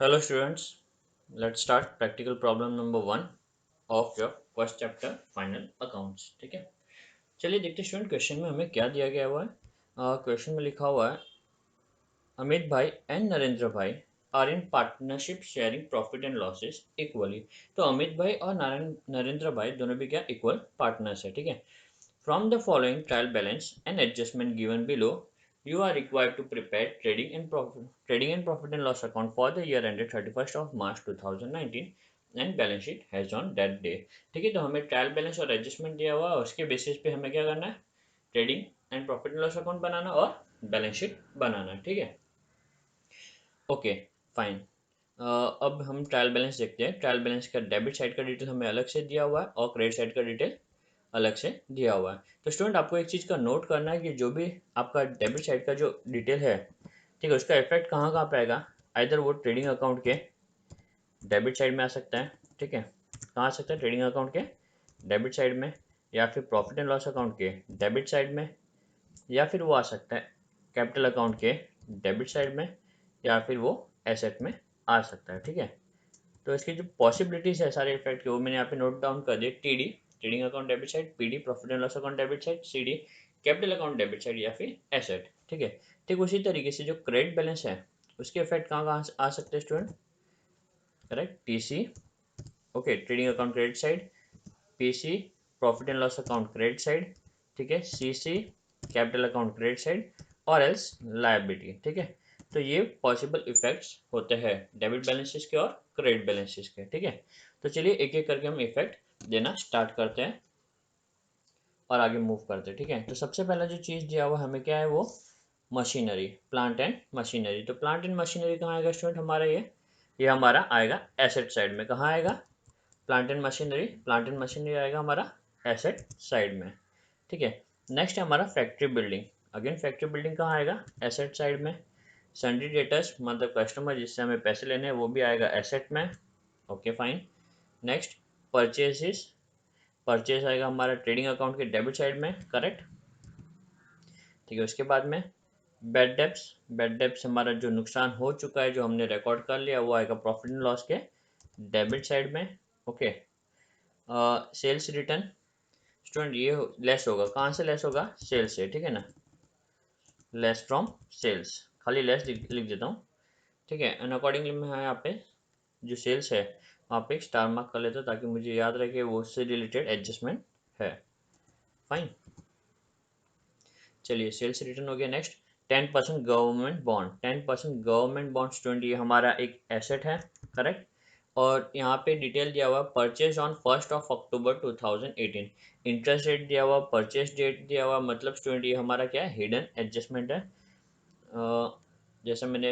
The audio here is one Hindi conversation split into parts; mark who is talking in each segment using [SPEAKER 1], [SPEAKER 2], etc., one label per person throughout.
[SPEAKER 1] Hello students, let's start practical problem number 1 of your first chapter final accounts. ठीक है, चलिए देखते हैं स्टूडेंट क्वेश्चन में हमें क्या दिया गया हुआ है। क्वेश्चन में लिखा हुआ है अमित भाई एंड नरेंद्र भाई are in partnership sharing profit and losses equally. तो अमित भाई और नरेंद्र भाई दोनों भी क्या इक्वल पार्टनर्स है। ठीक है, from the following trial balance and adjustment given below, you are required to prepare trading and profit and loss account for the year ended 31st of March 2019 and balance sheet has on that day। ठीक है, तो हमें ट्रायल बैलेंस और एडजस्टमेंट दिया हुआ है, उसके बेसिस पे हमें क्या करना है, trading and profit and loss account बनाना और बैलेंस शीट बनाना। ठीक है, ओके फाइन। अब हम ट्रायल बैलेंस देखते हैं। ट्रायल बैलेंस का डेबिट साइड का डिटेल हमें अलग से दिया हुआ है और क्रेडिट साइड का डिटेल अलग से दिया हुआ है। तो स्टूडेंट आपको एक चीज़ का नोट करना है कि जो भी आपका डेबिट साइड का जो डिटेल है, ठीक है, उसका इफेक्ट कहाँ कहाँ पे आएगा। आइदर वो ट्रेडिंग अकाउंट के डेबिट साइड में आ सकता है, ठीक है, कहाँ आ सकता है, ट्रेडिंग अकाउंट के डेबिट साइड में, या फिर प्रॉफिट एंड लॉस अकाउंट के डेबिट साइड में, या फिर वो आ सकता है कैपिटल अकाउंट के डेबिट साइड में, या फिर वो एसेट में आ सकता है। ठीक है, तो इसकी जो पॉसिबिलिटीज है सारे इफेक्ट के, वो मैंने यहाँ पे नोट डाउन कर दिए। TD trading account debit side, PD profit and loss account debit side, CD capital account debit side या फिर एसेट। ठीक है, ठीक उसी तरीके से जो क्रेडिट बैलेंस है उसके इफेक्ट कहाँ कहाँ आ सकते हैं student, correct, TC, okay, trading account credit side, PC profit and loss account credit side, ठीक है, CC capital account credit side, और एल्स लायबिलिटी। ठीक है, तो ये पॉसिबल इफेक्ट्स होते हैं डेबिट बैलेंसेस के और क्रेडिट बैलेंसेस के। ठीक है, तो चलिए एक एक करके हम इफेक्ट देना स्टार्ट करते हैं और आगे मूव करते हैं। ठीक है, तो सबसे पहला जो चीज़ दिया हुआ हमें क्या है, वो मशीनरी, प्लांट एंड मशीनरी। तो प्लांट एंड मशीनरी कहाँ आएगा स्टूडेंट हमारा, ये हमारा आएगा एसेट साइड में। कहाँ आएगा, प्लांट एंड मशीनरी आएगा हमारा एसेट साइड में। ठीक है, नेक्स्ट है हमारा factory building. Again factory building कहाँ आएगा, एसेट साइड में। सन्ड्री डेटर्स मतलब कस्टमर जिससे हमें पैसे लेने हैं, वो भी आएगा एसेट में। Okay fine. Next purchases, purchase आएगा हमारा ट्रेडिंग अकाउंट के डेबिट साइड में, करेक्ट। ठीक है, उसके बाद में बैड डेब्ट्स, बैड डेब्ट्स हमारा जो नुकसान हो चुका है जो हमने रिकॉर्ड कर लिया, वो आएगा प्रॉफिट एंड लॉस के डेबिट साइड में। ओके, सेल्स रिटर्न स्टूडेंट ये लेस होगा, कहाँ से लेस होगा, सेल्स से। ठीक है ना, लेस फ्रॉम सेल्स, खाली लेस लिख देता हूँ। ठीक है, एंड अकॉर्डिंगली मैं यहाँ पे जो सेल्स है वहाँ पे एक स्टार मार्क कर लेता हूँ ताकि मुझे याद रहे कि वो उससे रिलेटेड एडजस्टमेंट है। फाइन, चलिए सेल्स रिटर्न हो गया। Next 10% government bond, 10% government bond student ये हमारा एक एसेट है, करेक्ट। और यहाँ पे डिटेल दिया हुआ purchase on 1 October 2018, interest rate दिया हुआ, परचेज डेट दिया हुआ, मतलब स्टूडेंट ये हमारा क्या है, हिडन एडजस्टमेंट है। जैसे मैंने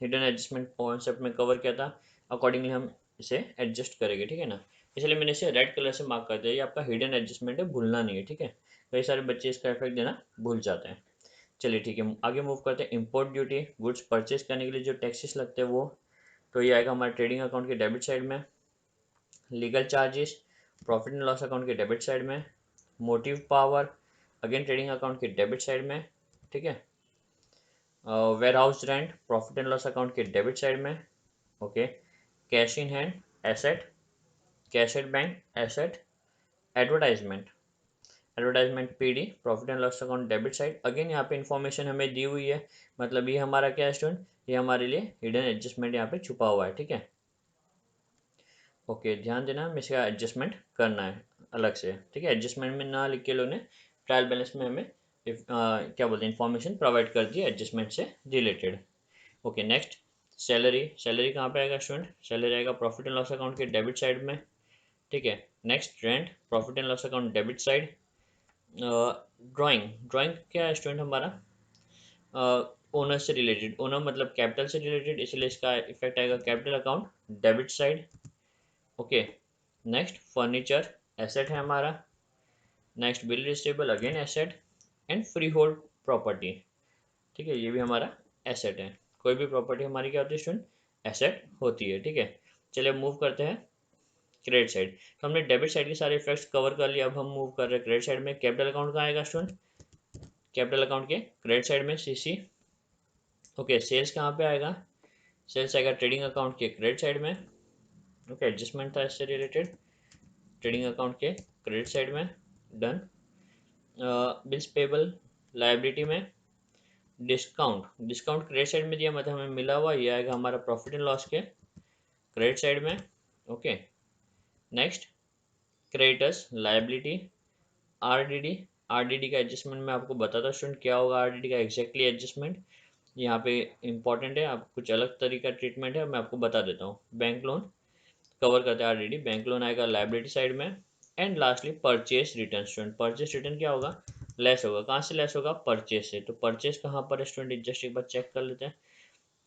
[SPEAKER 1] हिडन एडजस्टमेंट कॉन्सेप्ट में कवर किया था, अकॉर्डिंगली हम इसे एडजस्ट करेंगे। ठीक है ना, इसलिए मैंने इसे रेड कलर से मार्क कर दिया, ये आपका हिडन एडजस्टमेंट है, भूलना नहीं है। ठीक है, कई सारे बच्चे इसका इफेक्ट देना भूल जाते हैं। चलिए ठीक है, आगे मूव करते हैं। इंपोर्ट ड्यूटी, गुड्स परचेज करने के लिए जो टैक्सेस लगते हैं वो, तो ये आएगा हमारे ट्रेडिंग अकाउंट के डेबिट साइड में। Legal charges profit and loss account के डेबिट साइड में। Motive power again trading account के डेबिट साइड में। ठीक है, warehouse rent profit and loss account के डेबिट साइड में। Okay, cash in hand asset, cash at bank asset. Advertisement, advertisement PD profit and loss account debit side. Again यहाँ पे इन्फॉर्मेशन हमें दी हुई है, मतलब ये हमारा क्या है स्टूडेंट, ये हमारे लिए हिडन एडजस्टमेंट यहाँ पे छुपा हुआ है। ठीक है, ओके, ध्यान देना, हमें इसका एडजस्टमेंट करना है अलग से। ठीक है, एडजस्टमेंट में ना लिख के लोगों ने ट्रायल बैलेंस में हमें क्या बोलते हैं, इन्फॉर्मेशन प्रोवाइड कर दी एडजस्टमेंट से related. Okay, next salary, salary कहाँ पे आएगा स्टूडेंट, सैलरी आएगा प्रॉफिट एंड लॉस अकाउंट के डेबिट साइड में। ठीक है, next rent profit and loss account debit side. Drawing, drawing क्या है स्टूडेंट हमारा, ओनर से रिलेटेड, ओनर मतलब कैपिटल से रिलेटेड, इसलिए इसका इफेक्ट आएगा capital account debit side. Okay, next furniture asset है हमारा। Next bill receivable again asset, and free hold property. ठीक है, ये भी हमारा एसेट है। कोई भी प्रॉपर्टी हमारी क्या होती है स्टूडेंट, एसेट होती है। ठीक है, चलिए मूव करते हैं क्रेडिट साइड। तो हमने डेबिट साइड के सारे इफेक्ट्स कवर कर लिया, अब हम मूव कर रहे हैं क्रेडिट साइड में। कैपिटल अकाउंट कहाँ आएगा स्टूडेंट, कैपिटल अकाउंट के क्रेडिट साइड में सीसी। ओके, सेल्स कहाँ पे आएगा, सेल्स आएगा ट्रेडिंग अकाउंट के क्रेडिट साइड में। ओके, एडजस्टमेंट था इससे रिलेटेड, ट्रेडिंग अकाउंट के क्रेडिट साइड में, डन। बिल्स पेबल लायबिलिटी में, डिस्काउंट डिस्काउंट क्रेडिट साइड में दिया, मतलब हमें मिला हुआ, ये आएगा हमारा प्रॉफिट एंड लॉस के क्रेडिट साइड में। Okay, next creditors liability, RDD. RDD का एडजस्टमेंट मैं आपको बताता हूँ स्टूडेंट क्या होगा आरडीडी का एग्जैक्टली एडजस्टमेंट, यहाँ पे इंपॉर्टेंट है, आप कुछ अलग तरीका ट्रीटमेंट है, मैं आपको बता देता हूँ। बैंक लोन कवर करते हैं आरडीडी, बैंक लोन आएगा लायबिलिटी साइड में। And lastly purchase return student, purchase return क्या होगा, लेस होगा, कहाँ से लेस होगा, परचेस से। तो परचेस कहाँ पर है स्टूडेंट, जस्ट एक बार चेक कर लेते हैं,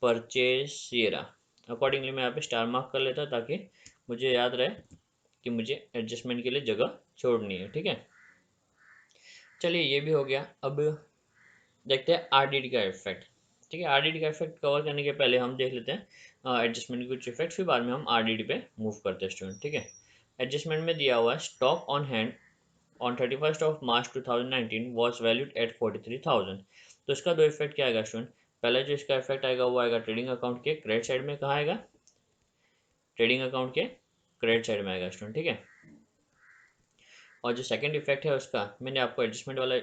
[SPEAKER 1] परचेस ये रहा। अकॉर्डिंगली मैं यहाँ पे स्टार मार्क कर लेता हूँ ताकि मुझे याद रहे कि मुझे एडजस्टमेंट के लिए जगह छोड़नी है, ठीक है। चलिए ये भी हो गया। अब देखते हैं आरडीडी का इफेक्ट, ठीक है। आरडीडी का इफेक्ट कवर करने के पहले हम देख लेते हैं एडजस्टमेंट के कुछ इफेक्ट, फिर बाद में हम आरडीडी पे मूव करते हैं स्टूडेंट, ठीक है। एडजस्टमेंट में दिया हुआ है stock on hand on 31st of March 2019 was valued at 43,000। तो इसका दो इफेक्ट क्या आएगा स्टूडेंट, पहला जो इसका इफेक्ट आएगा वो आएगा ट्रेडिंग अकाउंट के क्रेडिट साइड में, कहाँ आएगा, ट्रेडिंग अकाउंट के क्रेडिट साइड में आएगा स्टूडेंट, ठीक है। और जो सेकंड इफेक्ट है उसका मैंने आपको एडजस्टमेंट वाला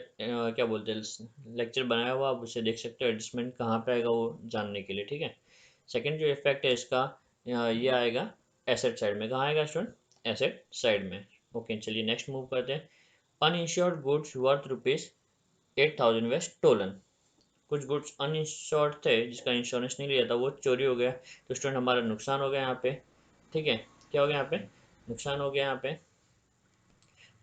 [SPEAKER 1] क्या बोलते हैं लेक्चर बनाया हुआ, आप उसे देख सकते हो, एडजस्टमेंट कहाँ पे आएगा वो जानने के लिए, ठीक है। सेकंड जो इफेक्ट है इसका ये आएगा एसेट साइड में, कहाँ आएगा स्टूडेंट, एसेट साइड में। ओके, चलिए नेक्स्ट मूव करते हैं। अनइंश्योर्ड गुड्स वर्थ रुपीज 8,000 वे स्टोलन, कुछ गुड्स अनइंश्योर्ड थे जिसका इंश्योरेंस नहीं लिया था, वो चोरी हो गया, तो स्टूडेंट हमारा नुकसान हो गया यहाँ पे, ठीक है। क्या हो गया यहाँ पे, नुकसान हो गया यहाँ पे।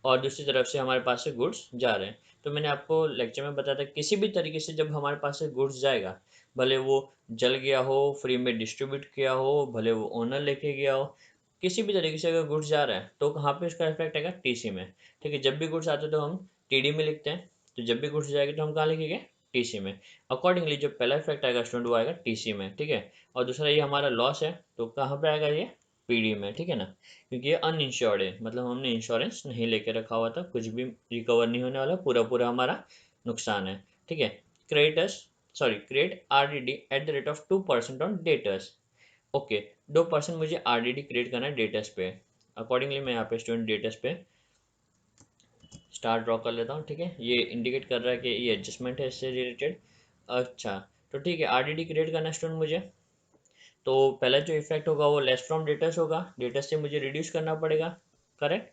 [SPEAKER 1] और दूसरी तरफ से हमारे पास से गुड्स जा रहे हैं, तो मैंने आपको लेक्चर में बताया था किसी भी तरीके से जब हमारे पास से गुड्स जाएगा, भले वो जल गया हो, फ्री में डिस्ट्रीब्यूट किया हो, भले वो ओनर लेके गया हो, किसी भी तरीके से अगर गुड्स जा रहा है तो कहाँ पे इसका इफेक्ट आएगा, टीसी में, ठीक है। जब भी गुड्स आते हैं तो हम टीडी में लिखते हैं, तो जब भी गुड्स जाएगी तो हम कहाँ लिखेंगे, टीसी में। अकॉर्डिंगली जो पहला इफेक्ट आएगा स्टूडेंट वो आएगा टीसी में, ठीक है। और दूसरा ये हमारा लॉस है तो कहाँ पे आएगा, ये पीडी में, ठीक है ना, क्योंकि ये अनइंश्योर्ड है, मतलब हमने इंश्योरेंस नहीं लेके रखा हुआ था, कुछ भी रिकवर नहीं होने वाला, पूरा पूरा हमारा नुकसान है, ठीक है। Creditors credit RDD at the rate of 2% on debtors. Okay, 2% मुझे आरडीडी क्रिएट करना है डेटर्स पे, अकॉर्डिंगली मैं यहाँ पे स्टूडेंट डेटर्स पे स्टार ड्रॉ कर लेता हूँ, ठीक है। ये इंडिकेट कर रहा है कि ये एडजस्टमेंट है इससे रिलेटेड। अच्छा, तो ठीक है, आरडीडी क्रिएट करना है स्टूडेंट मुझे, तो पहला जो इफेक्ट होगा वो लेस फ्रॉम डेटर्स होगा, डेटर्स से मुझे रिड्यूस करना पड़ेगा, करेक्ट।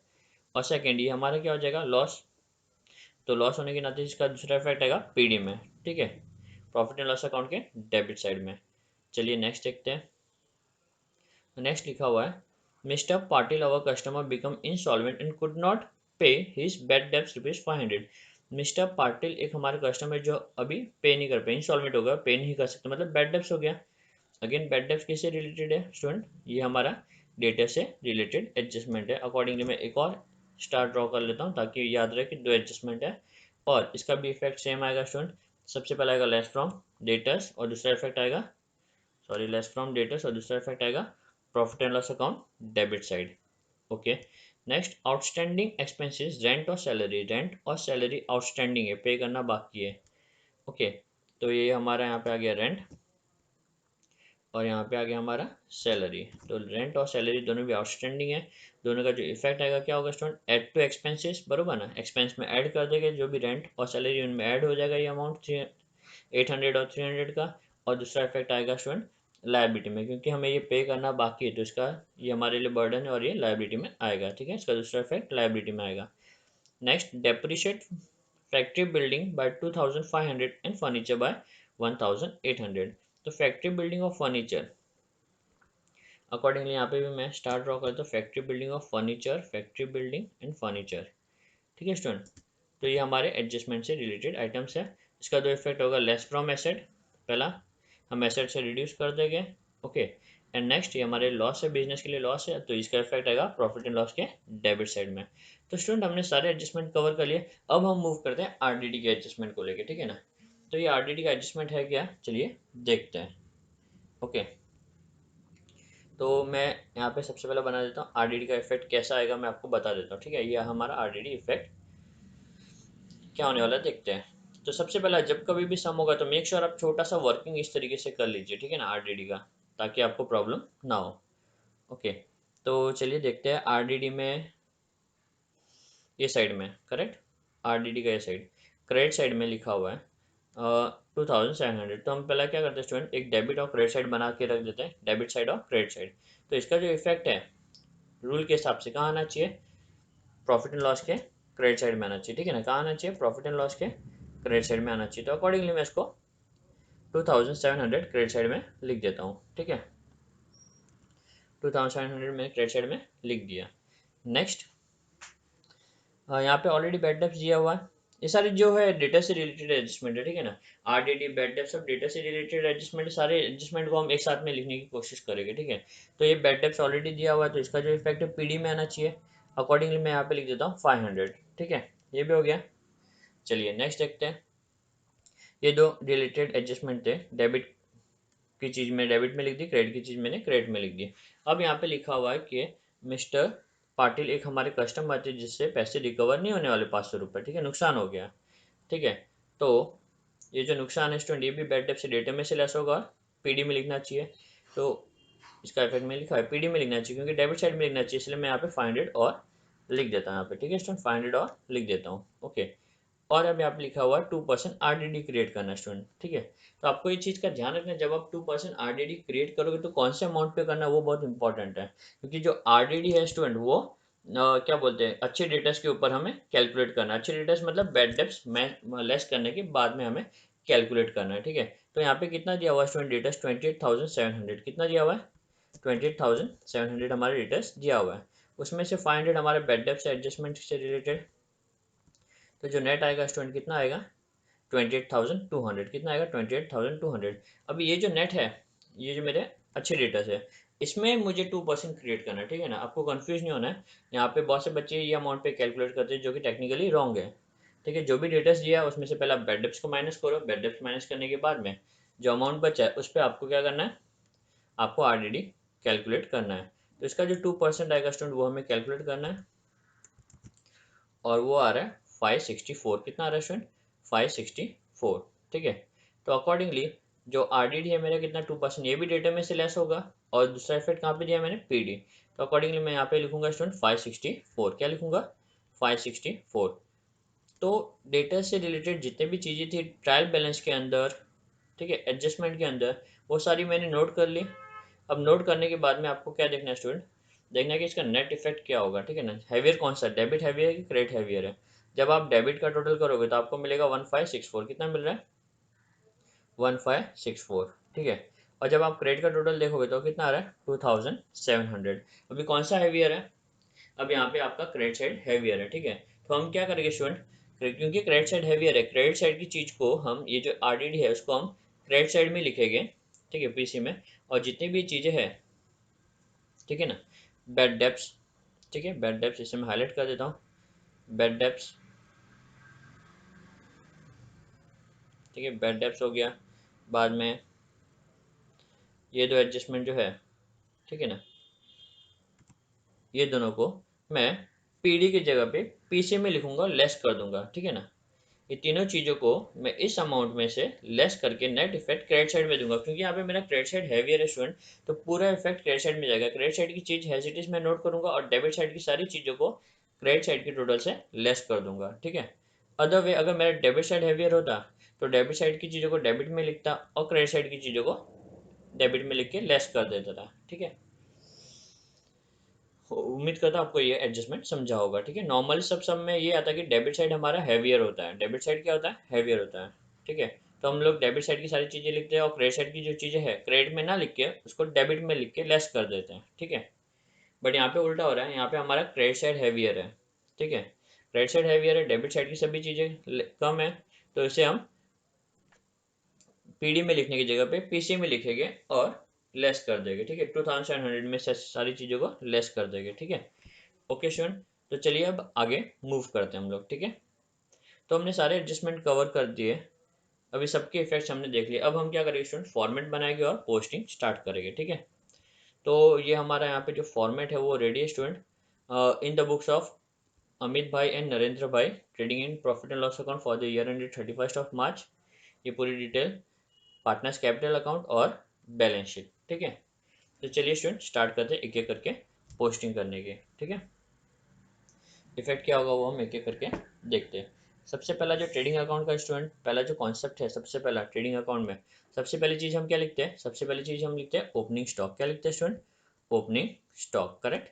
[SPEAKER 1] और सेकेंड ये हमारा क्या हो जाएगा, लॉस, तो लॉस होने के नाते इसका दूसरा इफेक्ट आएगा पीडी में, ठीक है, प्रॉफिट एंड लॉस अकाउंट के डेबिट साइड में। चलिए नेक्स्ट देखते हैं। नेक्स्ट लिखा हुआ है mister Patil our customer become insolvent and could not pay his bad debts ₹500। Mister Patil एक हमारे कस्टमर जो अभी पे नहीं कर पाए, इंसॉल्वेंट हो गया, पे नहीं कर सकते, मतलब बैड डेब्ट्स हो गया। अगेन बैड डेब्ट्स किससे रिलेटेड है स्टूडेंट, ये हमारा डेटा से रिलेटेड एडजस्टमेंट है। अकॉर्डिंगली मैं एक और स्टार ड्रॉ कर लेता हूँ ताकि याद रहे कि दो एडजस्टमेंट है, और इसका भी इफेक्ट सेम आएगा स्टूडेंट। सबसे पहला आएगा लेस फ्रॉम डेटर्स और दूसरा इफेक्ट आएगा लेस फ्रॉम डेटर्स और दूसरा इफेक्ट आएगा profit and loss account debit side. Okay, next outstanding expenses rent और सैलरी, रेंट और सैलरी आउटस्टैंडिंग है, पे करना बाकी है। ओके, तो ये हमारा यहाँ पे आ गया रेंट और यहाँ पे आ गया हमारा सैलरी, तो रेंट और सैलरी दोनों भी आउटस्टैंडिंग है। दोनों का जो इफेक्ट आएगा क्या होगा स्टूडेंट, ऐड टू एक्सपेंसेस, बरोबर ना, एक्सपेंस में ऐड कर देंगे, जो भी रेंट और सैलरी उनमें ऐड हो जाएगा ये अमाउंट 800 और 300 का। और दूसरा इफेक्ट आएगा स्टूडेंट लायबिलिटी में, क्योंकि हमें ये पे करना बाकी है तो इसका ये हमारे लिए बर्डन है और ये लायबिलिटी में आएगा, ठीक है। इसका दूसरा इफेक्ट लायबिलिटी में आएगा। Next depreciate factory building bye 2500 and furniture bye 1800। तो factory building of furniture, accordingly यहाँ पे भी मैं स्टार ड्रॉ करता हूँ, factory building of furniture, factory building and furniture, ठीक है स्टूडेंट। तो ये हमारे एडजस्टमेंट से रिलेटेड आइटम्स है। इसका दो इफेक्ट होगा लेस फ्रॉम एसेट, पहला हम एसेट से रिड्यूस कर देंगे, ओके। एंड नेक्स्ट ये हमारे लॉस है, बिजनेस के लिए लॉस है, तो इसका इफेक्ट आएगा प्रॉफिट एंड लॉस के डेबिट साइड में। तो स्टूडेंट हमने सारे एडजस्टमेंट कवर कर लिए, अब हम मूव करते हैं आरडीडी के एडजस्टमेंट को लेके, ठीक है ना। तो ये आरडीडी का एडजस्टमेंट है क्या, चलिए देखते हैं। ओके, तो मैं यहाँ पे सबसे पहले बना देता हूँ आरडीडी का इफेक्ट कैसा आएगा, मैं आपको बता देता हूँ, ठीक है। ये हमारा आरडीडी इफेक्ट क्या होने वाला है देखते हैं। तो सबसे पहला जब कभी भी सम होगा तो मेक श्योर आप छोटा सा वर्किंग इस तरीके से कर लीजिए, ठीक है ना, आरडीडी का। ताकि आपको प्रॉब्लम ना हो। ओके, तो चलिए देखते हैं आरडीडी में, ये साइड में करेक्ट, आरडीडी का ये साइड क्रेडिट साइड में लिखा हुआ है 2700। तो हम पहला क्या करते हैं स्टूडेंट, एक डेबिट और क्रेडिट साइड बना के रख देते हैं, डेबिट साइड और क्रेडिट साइड। तो इसका जो इफेक्ट है रूल के हिसाब से कहाँ आना चाहिए, प्रॉफिट एंड लॉस के क्रेडिट साइड में आना चाहिए, ठीक है ना। कहाँ आना चाहिए, प्रॉफिट एंड लॉस के क्रेडिट साइड में आना चाहिए। तो अकॉर्डिंगली मैं इसको 2700 क्रेडिट साइड में लिख देता हूँ, ठीक है। 2700 में क्रेडिट साइड में लिख दिया। नेक्स्ट, यहाँ पे ऑलरेडी बैड डेब्ट्स दिया हुआ है, ये सारे जो है डेटा से रिलेटेड एडजस्टमेंट है, ठीक है ना। आरडीडी, बैड डेब्ट्स सब डेटा से रिलेटेड एडजस्टमेंट, सारे एडजस्टमेंट को हम एक साथ में लिखने की कोशिश करेंगे, ठीक है। तो ये बैड डेब्ट्स ऑलरेडी दिया हुआ है, तो इसका जो इफेक्ट है पीडी में आना चाहिए। अकॉर्डिंगली मैं यहाँ पे लिख देता हूँ 500, ठीक है। ये भी हो गया। चलिए नेक्स्ट देखते हैं। ये दो रिलेटेड एडजस्टमेंट थे, डेबिट की चीज़ में डेबिट में लिख दी, क्रेडिट की चीज़ मैंने क्रेडिट में लिख दी। अब यहाँ पे लिखा हुआ है कि मिस्टर पाटिल एक हमारे कस्टमर थे जिससे पैसे रिकवर नहीं होने वाले 500 रुपये, ठीक है, नुकसान हो गया, ठीक है। तो ये जो नुकसान है स्टूडेंट, ये भी बैड डेब्ट से डेटा में से लेस होगा, पीडी में लिखना चाहिए। तो इसका इफेक्ट में लिखा है पीडी में लिखना चाहिए, क्योंकि डेबिट साइड में लिखना चाहिए, इसलिए मैं यहाँ पे 500 और लिख देता हूँ यहाँ पे, ठीक है स्टूडेंट, 500 और लिख देता हूँ। ओके, और अब यहाँ पे लिखा हुआ है 2% आरडीडी क्रिएट करना स्टूडेंट, ठीक है। तो आपको ये चीज़ का ध्यान रखना है, जब आप 2% आरडीडी क्रिएट करोगे तो कौन से अमाउंट पे करना है वो बहुत इंपॉर्टेंट है, क्योंकि जो आरडीडी है स्टूडेंट वो क्या बोलते हैं, अच्छे डेटर्स के ऊपर हमें कैलकुलेट करना है। अच्छे डेटर्स मतलब बैड डेब्ट्स में लेस करने के बाद में हमें कैलकुलेट करना है, ठीक है। तो यहाँ पे कितना दिया हुआ है स्टूडेंट, डेटर्स 28,700, कितना दिया हुआ है, 28,700 हमारे डेटर्स दिया हुआ है। उसमें से 500 हमारे बैड डेब्ट्स एडजस्टमेंट से रिलेटेड। तो जो नेट आएगा स्टूडेंट कितना आएगा, 28,200, कितना आएगा, 28,200। अभी ये जो नेट है, ये जो मेरे अच्छे डेटा है, इसमें मुझे 2% क्रिएट करना है, ठीक है ना। आपको कंफ्यूज नहीं होना है, यहाँ पे बहुत से बच्चे ये अमाउंट पे कैलकुलेट करते हैं जो कि टेक्निकली रॉन्ग है, ठीक है। जो भी डेटा दिया है उसमें से पहले आप बैड डेब्ट्स को माइनस करो, बैड डेब्ट्स माइनस करने के बाद में जो अमाउंट बचा है उस पर आपको क्या करना है, आपको आरडीडी कैलकुलेट करना है। तो इसका जो 2% आएगा स्टूडेंट वो हमें कैलकुलेट करना है, और वो आ रहा है 564, कितना आ रहा है स्टूडेंट, 564, ठीक है। तो अकॉर्डिंगली जो आरडीडी है मेरा कितना, 2%, ये भी डेटा में से लेस होगा, और दूसरा इफेक्ट कहाँ पे दिया मैंने, पीडी। तो अकॉर्डिंगली मैं यहाँ पे लिखूंगा स्टूडेंट 564, क्या लिखूंगा, 564। तो डेटा से रिलेटेड जितने भी चीज़ें थी ट्रायल बैलेंस के अंदर, ठीक है, एडजस्टमेंट के अंदर, वो सारी मैंने नोट कर ली। अब नोट करने के बाद में आपको क्या देखना है स्टूडेंट, देखना है कि इसका नेट इफेक्ट क्या होगा, ठीक है ना। हैवियर कौन सा, डेबिट हैवियर है कि क्रेडिट हैवियर है। जब आप डेबिट का टोटल करोगे तो आपको मिलेगा 1564, कितना मिल रहा है, 1564, ठीक है। और जब आप क्रेडिट का टोटल देखोगे तो कितना आ रहा है, 2700। अभी कौन सा हैवियर है, अब यहाँ पे आपका क्रेडिट साइड हैवियर है, ठीक है। तो हम क्या करेंगे स्टूडेंट, क्योंकि क्रेडिट साइड हैवियर है, क्रेडिट साइड की चीज को हम, ये जो आरडीडी है उसको हम क्रेडिट साइड में लिखेंगे, ठीक है, पीसी में। और जितनी भी चीजें हैं, ठीक है ना, बैड डेब्ट्स, ठीक है, बैड डेब्ट्स इसे मैं हाईलाइट कर देता हूँ, बैड डेब्ट्स, ठीक है, बैड डेब्ट्स हो गया। बाद में ये दो एडजस्टमेंट जो है, ठीक है ना, ये दोनों को मैं पीडी की जगह पे पीसी में लिखूंगा, लेस कर दूंगा, ठीक है ना। ये तीनों चीज़ों को मैं इस अमाउंट में से लेस करके नेट इफेक्ट क्रेडिट साइड में दूंगा, क्योंकि यहाँ पे मेरा क्रेडिट साइड हैवियर है स्टूडेंट, तो पूरा इफेक्ट क्रेडिट साइड में जाएगा। क्रेडिट साइड की चीज़ हैजिटिस में नोट करूंगा, और डेबिट साइड की सारी चीज़ों को क्रेडिट साइड के टोटल से लेस कर दूंगा, ठीक है। अदर वे, अगर मेरा डेबिट साइड हैवियर होता तो डेबिट साइड की चीज़ों को डेबिट में लिखता और क्रेडिट साइड की चीज़ों को डेबिट में लिख के लेस कर देता था, ठीक है। उम्मीद करता हूँ आपको ये एडजस्टमेंट समझा होगा, ठीक है। नॉर्मली सब में ये आता है कि डेबिट साइड हमारा हैवियर होता है, डेबिट साइड क्या होता है, हैवियर होता है, ठीक है। तो हम लोग डेबिट साइड की सारी चीज़ें लिखते हैं, और क्रेडिट साइड की जो चीज़ें हैं क्रेडिट में ना लिख के उसको डेबिट में लिख के लेस कर देते हैं, ठीक है। बट यहाँ पे उल्टा हो रहा है, यहाँ पे हमारा क्रेडिट साइड हैवियर है, ठीक है। क्रेडिट साइड हैवियर है, डेबिट साइड की सभी चीज़ें कम है, तो इसे हम पीडी में लिखने की जगह पे पीसी में लिखेंगे और लेस कर देंगे, ठीक है। 2700 में से सारी चीज़ों को लेस कर देंगे, ठीक है। ओके स्टूडेंट, तो चलिए अब आगे मूव करते हैं हम लोग, ठीक है। तो हमने सारे एडजस्टमेंट कवर कर दिए, अभी सबके इफेक्ट्स हमने देख लिए। अब हम क्या करेंगे स्टूडेंट, फॉर्मेट बनाएंगे और पोस्टिंग स्टार्ट करेंगे, ठीक है। तो ये हमारा यहाँ पे जो फॉर्मेट है वो रेडी है student. In the books of Amit भाई एंड नरेंद्र भाई, trading in profit and loss account for the year ended 31 मार्च, ये पूरी डिटेल, पार्टनर्स कैपिटल अकाउंट और बैलेंस शीट, ठीक है। ठीक है। तो चलिए स्टूडेंट स्टार्ट करते हैं एक एक करके पोस्टिंग करने के, ठीक है। इफेक्ट क्या होगा वो हम एक एक करके देखते हैं। सबसे पहला जो ट्रेडिंग अकाउंट का स्टूडेंट पहला जो कॉन्सेप्ट है, सबसे पहला ट्रेडिंग अकाउंट में सबसे पहली चीज़ हम क्या लिखते हैं, सबसे पहली चीज़ हम लिखते हैं ओपनिंग स्टॉक। क्या लिखते हैं स्टूडेंट? Opening stock, correct.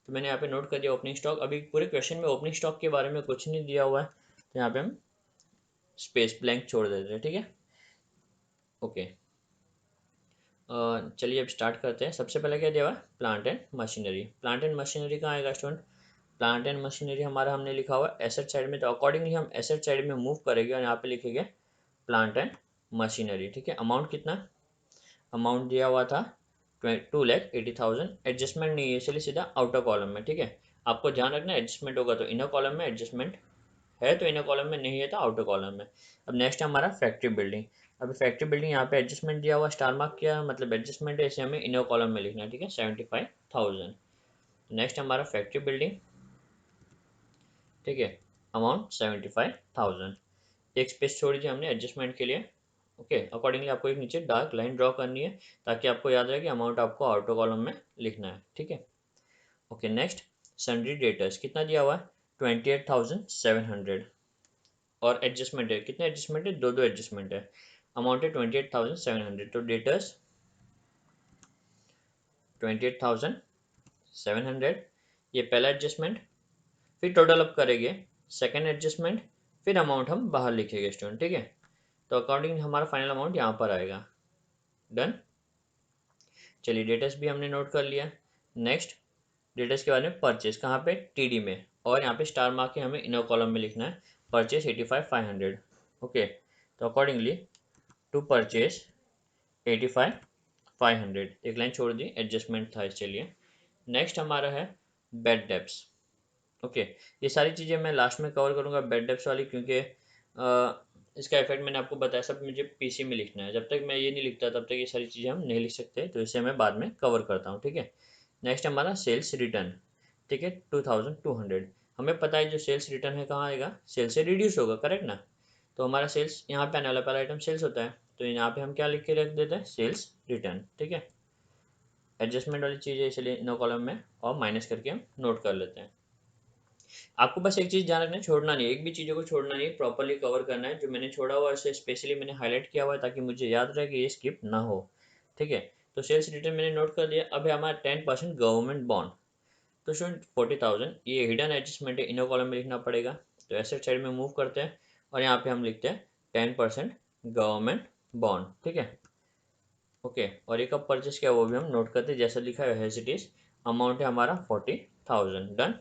[SPEAKER 1] तो मैंने यहाँ पे नोट कर दिया ओपनिंग स्टॉक। अभी पूरे क्वेश्चन में ओपनिंग स्टॉक के बारे में कुछ नहीं दिया हुआ है, तो यहाँ पे हम स्पेस ब्लैंक छोड़ देते हैं, ठीक है। ओके, चलिए अब स्टार्ट करते हैं। सबसे पहले क्या दिया हुआ है? Plant and machinery. Plant and machinery कहाँ आएगा स्टूडेंट? प्लांट एंड मशीनरी हमारा हमने लिखा हुआ है एसेट साइड में, तो अकॉर्डिंगली हम एसेट साइड में मूव करेंगे और यहाँ पे लिखेंगे प्लांट एंड मशीनरी, ठीक है। अमाउंट कितना? अमाउंट दिया हुआ था 2,80,000। एडजस्टमेंट नहीं है इसलिए सीधा आउटर कॉलम में, ठीक है। आपको ध्यान रखना एडजस्टमेंट होगा तो इनर कॉलम में, एडजस्टमेंट है तो इनर कॉलम में, नहीं है तो आउटर कॉलम में। अब नेक्स्ट हमारा फैक्ट्री बिल्डिंग। अभी फैक्ट्री बिल्डिंग यहाँ पे एडजस्टमेंट दिया हुआ, स्टार मार्क किया मतलब एडजस्टमेंट है, इसे हमें इनर कॉलम में लिखना है, ठीक है। 75,000। नेक्स्ट हमारा फैक्ट्री बिल्डिंग, ठीक है। अमाउंट 75,000। एक स्पेस छोड़ दी हमने एडजस्टमेंट के लिए। ओके, अकॉर्डिंगली आपको एक नीचे डार्क लाइन ड्रॉ करनी है ताकि आपको याद रहे कि अमाउंट आपको आउटर कॉलम में लिखना है, ठीक है। ओके, नेक्स्ट सन्ड्री डेटर्स कितना दिया हुआ है? 28,700। और एडजस्टमेंट है, कितने एडजस्टमेंट है? दो एडजस्टमेंट है। अमाउंट है 28,700, तो डेटर्स 28,700, ये पहला एडजस्टमेंट। फिर टोटल अप करेंगे, सेकेंड एडजस्टमेंट, फिर अमाउंट हम बाहर लिखेंगे स्टूडेंट, ठीक है। तो अकॉर्डिंग हमारा फाइनल अमाउंट यहाँ पर आएगा। डन। चलिए डेटर्स भी हमने नोट कर लिया। नेक्स्ट डेटर्स के बारे में, परचेज कहाँ पे? टीडी में, और यहाँ पे स्टार मार्क के हमें इनर कॉलम में लिखना है। परचेज 85,500। ओके, तो अकॉर्डिंगली टू परचेज 85,500, एक लाइन छोड़ दी, एडजस्टमेंट था इसके लिए। नेक्स्ट हमारा है बेड डेप्स। ओके, ये सारी चीज़ें मैं लास्ट में कवर करूँगा बेड डेप्स वाली, क्योंकि इसका इफेक्ट मैंने आपको बताया सब मुझे पीसी में लिखना है। जब तक मैं ये नहीं लिखता तब तक ये सारी चीज़ें हम नहीं लिख सकते, तो इसे मैं बाद में कवर करता हूँ, ठीक है। नेक्स्ट हमारा सेल्स रिटर्न, ठीक है। 2,200। हमें पता है जो सेल्स रिटर्न है कहाँ आएगा? सेल से रिड्यूस होगा, करेक्ट ना। तो हमारा सेल्स यहाँ पे आने वाला पहला आइटम सेल्स होता है, तो यहाँ पे हम क्या लिख के रख देते हैं? सेल्स रिटर्न, ठीक है। एडजस्टमेंट वाली चीज़ है इसलिए नो कॉलम में और माइनस करके हम नोट कर लेते हैं। आपको बस एक चीज़ ध्यान रखना है, छोड़ना नहीं, एक भी चीज़ों को छोड़ना नहीं, प्रॉपर्ली कवर करना है। जो मैंने छोड़ा हुआ है उसे स्पेशली मैंने हाईलाइट किया हुआ है ताकि मुझे याद रहे कि ये स्किप ना हो, ठीक है। तो सेल्स रिटर्न मैंने नोट कर लिया। अब है हमारा 10% गवर्नमेंट बॉन्ड। तो स्टूडेंट 40,000, ये हिडन एडजस्टमेंट है, इनर कॉलम में लिखना पड़ेगा। तो एसेट साइड में मूव करते हैं और यहाँ पे हम लिखते हैं 10% गवर्नमेंट बॉन्ड, ठीक है। ओके, और ये कब परचेस किया वो भी हम नोट करते हैं, जैसा लिखा है एज इट इज। अमाउंट है हमारा 40,000। डन।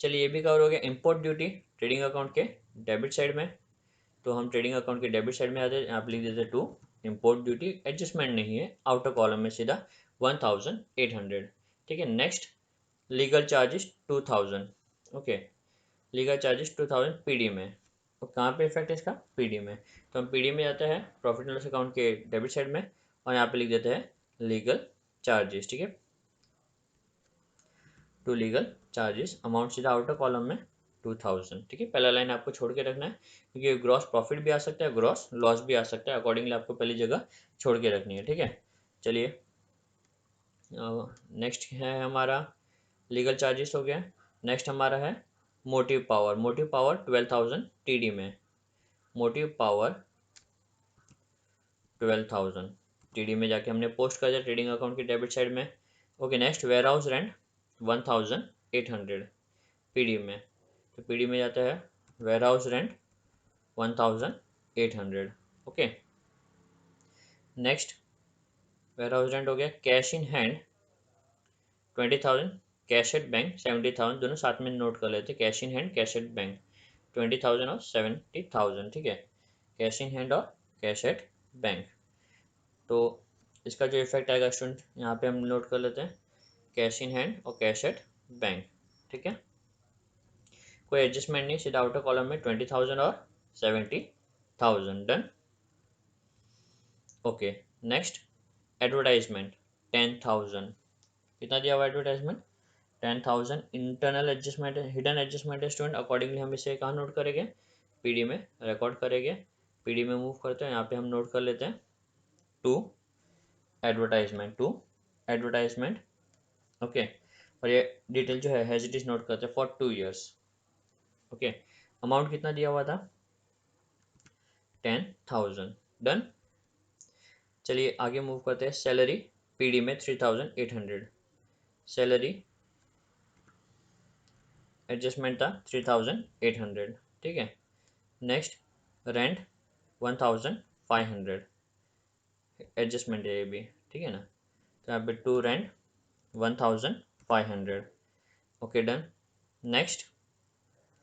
[SPEAKER 1] चलिए ये भी कवर हो गया। इंपोर्ट ड्यूटी ट्रेडिंग अकाउंट के डेबिट साइड में, तो हम ट्रेडिंग अकाउंट के डेबिट साइड में आते हैं, आप लिख देते टू इंपोर्ट ड्यूटी, एडजस्टमेंट नहीं है, आउटर कॉलम में सीधा 1,800, ठीक है। Next legal charges 2,000। Okay, legal charges 2,000 PD में। और कहाँ पे इफेक्ट है इसका? पीडी में। तो हम पीडी में जाते हैं प्रॉफिट एंड लॉस अकाउंट के डेबिट साइड में और यहाँ पे लिख देते हैं लीगल चार्जेस, ठीक है। टू लीगल चार्जेस, अमाउंट सीधा आउटर कॉलम में 2,000, ठीक है। पहला लाइन आपको छोड़ के रखना है क्योंकि ग्रॉस प्रॉफिट भी आ सकता है, ग्रॉस लॉस भी आ सकता है, अकॉर्डिंगली आपको पहली जगह छोड़ के रखनी है, ठीक है। चलिए नेक्स्ट है हमारा लीगल चार्जेस हो गया। नेक्स्ट हमारा है motive power. Motive power 12,000 TD में, मोटिव पावर 12,000 टीडी में जाके हमने पोस्ट कर दिया ट्रेडिंग अकाउंट के डेबिट साइड में। Okay, next warehouse rent 1,800 PD में, तो पीडी में जाता है warehouse rent 1,800। Okay, next warehouse rent हो गया। Cash in hand 20,000, cash at bank 70,000, दोनों साथ में नोट कर लेते हैं। Cash in hand, cash at bank 20,000 और 70,000, ठीक है। कैश इन हैंड और कैश एट बैंक, तो इसका जो इफेक्ट आएगा स्टूडेंट यहाँ पे हम नोट कर लेते हैं, कैश इन हैंड और कैश एट बैंक, ठीक है। कोई एडजस्टमेंट नहीं, सीधा आउटर कॉलम में 20,000 और 70,000। डन। Okay, next advertisement 10,000। कितना दिया हुआ advertisement? 10,000। Internal adjustment, hidden adjustment है स्टूडेंट, अकॉर्डिंगली हम इसे कहाँ नोट करेंगे? पीडी में रिकॉर्ड करेंगे। पीडी में मूव करते हैं, यहाँ पे हम नोट कर लेते हैं to advertisement to advertisement. Okay, और ये डिटेल जो है एज इट इज नोट करते हैं फॉर 2 years। ओके, अमाउंट कितना दिया हुआ था? 10,000। डन। चलिए आगे मूव करते हैं। सैलरी पीडी में 3,800, सैलरी एडजस्टमेंट था 3,800। ठीक है, नेक्स्ट रेंट 1,500, एडजस्टमेंट है ये भी। ठीक है ना, तो यहाँ पे to rent 1,500। Okay done. Next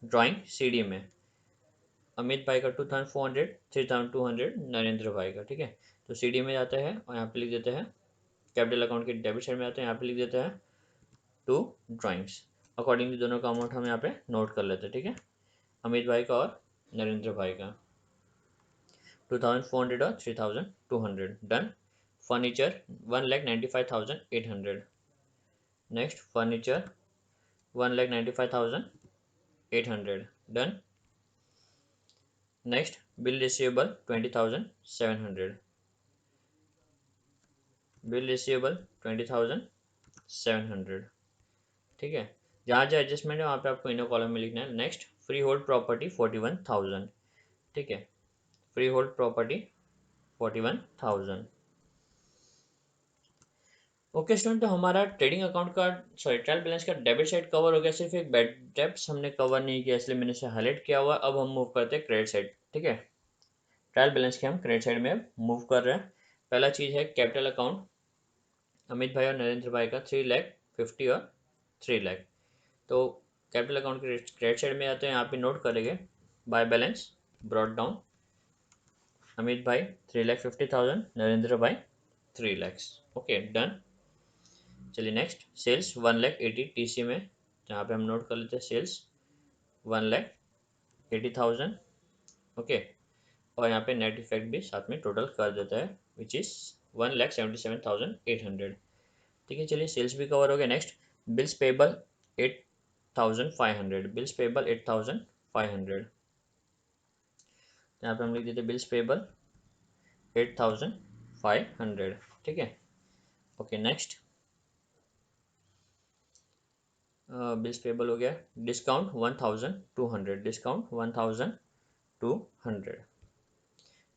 [SPEAKER 1] drawing CD में अमित भाई का 2,400, 3,200 नरेंद्र भाई का। ठीक है, तो सीडी में जाते हैं और यहाँ पे लिख देते हैं कैपिटल अकाउंट के डेबिट साइड में जाते हैं, यहाँ पे लिख देते हैं टू ड्राइंग्स। अकॉर्डिंगली दोनों का अमाउंट हम यहाँ पे नोट कर लेते हैं। ठीक है, अमित भाई का और नरेंद्र भाई का 2,400 और 3,200। Done. Furniture 1,95,800, next furniture 1,95,800। Done. Next bill receivable 20,700, bill receivable 20,700। ठीक है, जहाँ जहाँ एडजस्टमेंट है वहाँ पे आपको इनो कॉलम में लिखना है। Next free hold property 41,000। ठीक है, free hold property 41,000। Okay student, तो हमारा ट्रेडिंग अकाउंट का ट्रायल बैलेंस का डेबिट साइड कवर हो गया। सिर्फ एक बैड डेब्ट्स हमने कवर नहीं किया, इसलिए मैंने इसे हाईलाइट किया हुआ। अब हम मूव करते हैं क्रेडिट साइड। ठीक है, ट्रायल बैलेंस के हम क्रेडिट साइड में मूव कर रहे हैं। पहला चीज़ है कैपिटल अकाउंट, अमित भाई और नरेंद्र भाई का 3,50,000 और 3,00,000। तो कैपिटल अकाउंट के क्रेडिट साइड में आते हैं, यहाँ पे नोट करेंगे by balance brought down Amit भाई 3,50,000, नरेंद्र भाई 3,00,000। Okay done. चलिए नेक्स्ट सेल्स 1,80,000 टीसी में, जहाँ पे हम नोट कर लेते हैं सेल्स 1,80,000। ओके, और यहाँ पे नेट इफेक्ट भी साथ में टोटल कर देता है विच इज़ 1,77,800। ठीक है, चलिए सेल्स भी कवर हो गया। Next bills payable 8,500, bills payable 8,500। यहाँ पे हम लिख देते बिल्स पेबल 8,500। ठीक है, ओके नेक्स्ट बिल्स पेबल हो गया। Discount 1,200, discount 1,200।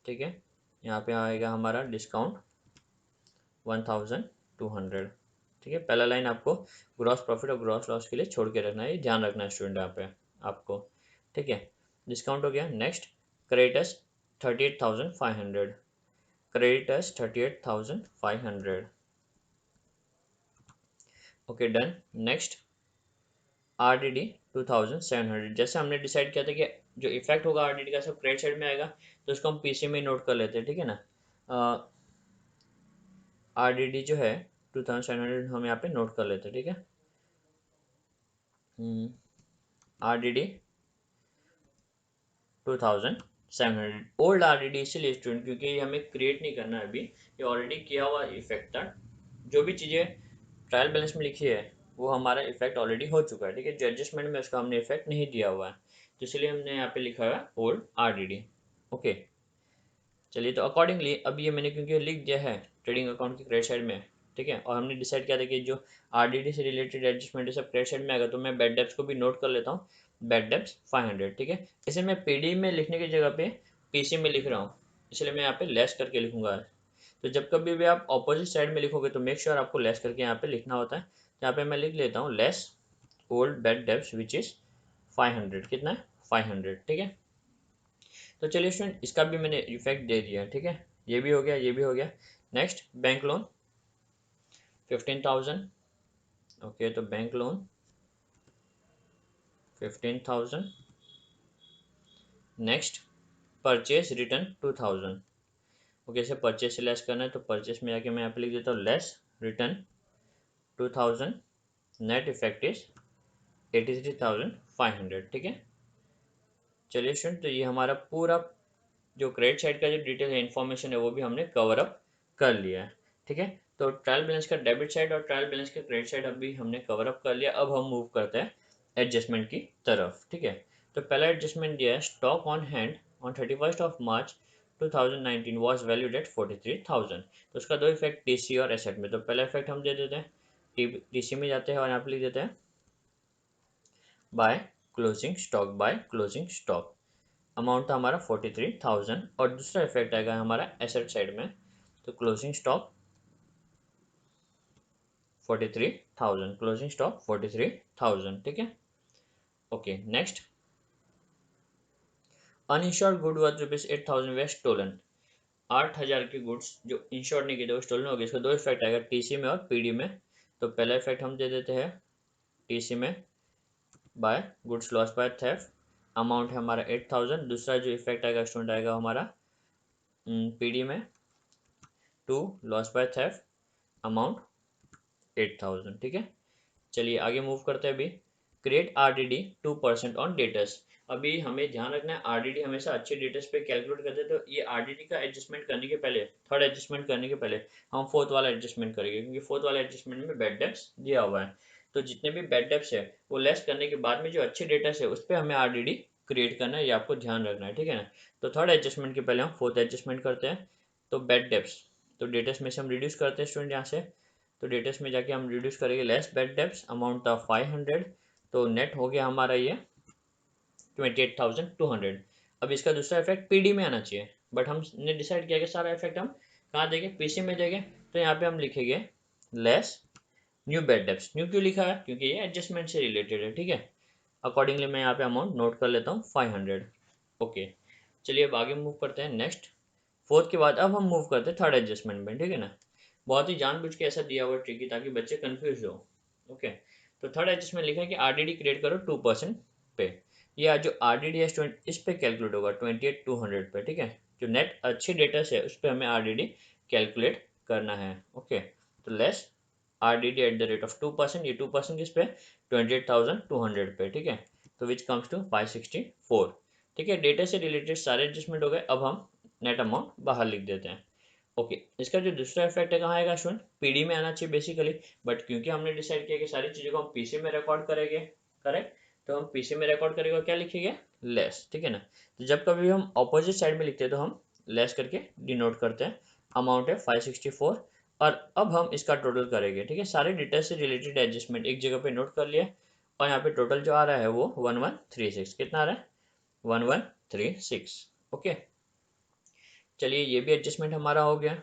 [SPEAKER 1] ठीक है, यहाँ पे आएगा हमारा डिस्काउंट 1,200। ठीक है, पहला लाइन आपको ग्रॉस प्रॉफिट और ग्रॉस लॉस के लिए छोड़ के रखना है, ध्यान रखना है स्टूडेंट यहाँ पे आपको। ठीक है, डिस्काउंट हो गया। Next creditors 38,500, creditors 38,500। Okay done. Next RDD 2,700। जैसे हमने डिसाइड किया था कि जो इफेक्ट होगा RDD का सब क्रेडिट साइड में आएगा, तो उसको हम पीसी में नोट कर लेते हैं। ठीक है ना, RDD जो है 2,700 हम यहाँ पे नोट कर लेते हैं। ठीक है, RDD 2,700 ओल्ड RDD इसीलिए स्टूडेंट क्योंकि ये हमें क्रिएट नहीं करना है अभी, ये ऑलरेडी किया हुआ इफेक्ट था। जो भी चीज़ें ट्रायल बैलेंस में लिखी है वो हमारा इफेक्ट ऑलरेडी हो चुका है। ठीक है, जो एडजस्टमेंट में उसका हमने इफेक्ट नहीं दिया हुआ है, तो इसलिए हमने यहाँ पे लिखा हुआ है ओल्ड RDD। ओके, चलिए तो अकॉर्डिंगली अब ये मैंने क्योंकि लिख दिया है ट्रेडिंग अकाउंट की क्रेडिट साइड में। ठीक है, और हमने डिसाइड किया था कि जो RDD से रिलेटेड एडजस्टमेंट है सब क्रेडिट साइड में आएगा, तो मैं बैड डेब्ट्स को भी नोट कर लेता हूँ। Bad debts 500। ठीक है, इसे मैं पीडी में लिखने की जगह पे पीसी में लिख रहा हूँ, इसलिए मैं यहाँ पे लेस करके लिखूंगा। तो जब कभी भी आप ऑपोजिट साइड में लिखोगे तो मेक श्योर आपको लेस करके यहाँ पे लिखना होता है। यहाँ पे मैं लिख लेता हूँ less old bad debts which is 500। कितना है? 500। ठीक है, तो चलिए स्टूडेंट इसका भी मैंने इफेक्ट दे दिया। ठीक है, ये भी हो गया, ये भी हो गया। Next bank loan 15,000। ओके, तो bank loan 15,000। Next purchase return 2,000। Okay, इसे परचेज से लेस करना है, तो परचेज में जाके मैं यहाँ पे लिख देता हूँ less return 2,000। Net effect is 83,500। ठीक है, चलिए स्टूडेंट तो ये हमारा पूरा जो क्रेडिट साइड का जो डिटेल है इन्फॉर्मेशन है वो भी हमने कवर अप कर लिया है। ठीक है, तो ट्रायल बैलेंस का डेबिट साइड और ट्रायल बैलेंस का क्रेडिट साइड अभी हमने कवर अप कर लिया। अब हम मूव करते हैं एडजस्टमेंट की तरफ। ठीक है, तो पहला एडजस्टमेंट दिया है stock on hand on 31st of March 2019 was valued at 43,000। तो उसका दो इफेक्ट टीसी और एसेट में। तो पहला इफेक्ट हम दे देते हैं, टीसी में जाते हैं और यहाँ पे लिख देते हैं by closing stock, by closing stock. Amount था हमारा 43,000 और दूसरा इफेक्ट आएगा हमारा एसेट साइड में। तो क्लोजिंग स्टॉक 43,000, क्लोजिंग स्टॉक 43,000, ठीक है। Okay next, uninsured good worth ₹8,000 वे स्टोलन। 8,000 के गुड्स जो इंश्योर्ड नहीं किए थे वो स्टोलन हो गए। इसका दो इफेक्ट आएगा, टीसी में और पीडी में। तो पहला इफेक्ट हम दे देते हैं टीसी में by goods loss by theft, amount है हमारा 8,000। दूसरा जो इफेक्ट आएगा स्टूडेंट आएगा हमारा पीडी में to loss by theft, amount 8,000, ठीक है। चलिए आगे मूव करते हैं। अभी क्रिएट आरडीडी 2% ऑन डेटर्स। अभी हमें ध्यान रखना है आरडीडी हमेशा अच्छे डेटर्स पे कैलकुलेट करते हैं। तो ये आरडीडी का एडजस्टमेंट करने के पहले, थर्ड एडजस्टमेंट करने के पहले हम फोर्थ वाला एडजस्टमेंट करेंगे, क्योंकि फोर्थ वाला एडजस्टमेंट में बैड डेब्ट्स दिया हुआ है। तो जितने भी बैड डेब्ट्स है वो लेस करने के बाद में जो अच्छे डेटर्स है उस पर हमें आरडीडी क्रिएट करना है, ये आपको ध्यान रखना है, ठीक है ना। तो थर्ड एडजस्टमेंट के पहले हम फोर्थ एडजस्टमेंट करते हैं। तो बैड डेब्ट्स, तो डेटर्स में से हम रिड्यूस करते हैं स्टूडेंट यहाँ से। तो डेटर्स में जाके हम रिड्यूस करेंगे लेस बैड डेब्ट्स, अमाउंट था 500। तो नेट हो गया हमारा ये 28,200। अब इसका दूसरा इफेक्ट पीडी में आना चाहिए, बट हमने डिसाइड किया कि सारा इफेक्ट हम कहाँ देंगे, पीसी में देंगे। तो यहाँ पे हम लिखेंगे less new bad debts. New क्यों लिखा है, क्योंकि ये एडजस्टमेंट से रिलेटेड है, ठीक है। अकॉर्डिंगली मैं यहाँ पे अमाउंट नोट कर लेता हूँ 500। ओके चलिए अब आगे मूव करते हैं नेक्स्ट। फोर्थ के बाद अब हम मूव करते हैं थर्ड एडजस्टमेंट में, ठीक है ना। बहुत ही जानबूझ के ऐसा दिया हुआ ट्रिकी ताकि बच्चे कंफ्यूज हो। ओके तो थर्ड एडजस्टमेंट लिखा है कि आरडीडी क्रिएट करो 2% पे। या जो आरडीडी है स्टूडेंट इस पे कैलकुलेट होगा 28,200 पे, ठीक है। जो नेट अच्छे डेटा से उस पर हमें आरडीडी कैलकुलेट करना है। ओके तो less RDD at the rate of 2%, ये 2% किस पे, 28,200 पे, ठीक है। तो विच कम्स टू 564, ठीक है। डेटा से रिलेटेड सारे एडजस्टमेंट हो गए। अब हम नेट अमाउंट बाहर लिख देते हैं। ओके इसका जो दूसरा इफेक्ट है कहाँ आएगा स्टूडेंट, पीडी में आना चाहिए बेसिकली, बट क्योंकि हमने डिसाइड किया कि सारी चीज़ों को हम पीसी में रिकॉर्ड करेंगे, करेक्ट। तो हम पीसी में रिकॉर्ड करेंगे और क्या लिखेंगे, लेस, ठीक है ना। तो जब कभी हम ऑपोजिट साइड में लिखते हैं तो हम लेस करके डिनोट करते हैं। अमाउंट है 564 और अब हम इसका टोटल करेंगे, ठीक है। सारे डेटा से रिलेटेड एडजस्टमेंट एक जगह पे नोट कर लिया और यहाँ पे टोटल जो आ रहा है वो 1136, कितना आ रहा है, 1136। ओके चलिए ये भी एडजस्टमेंट हमारा हो गया।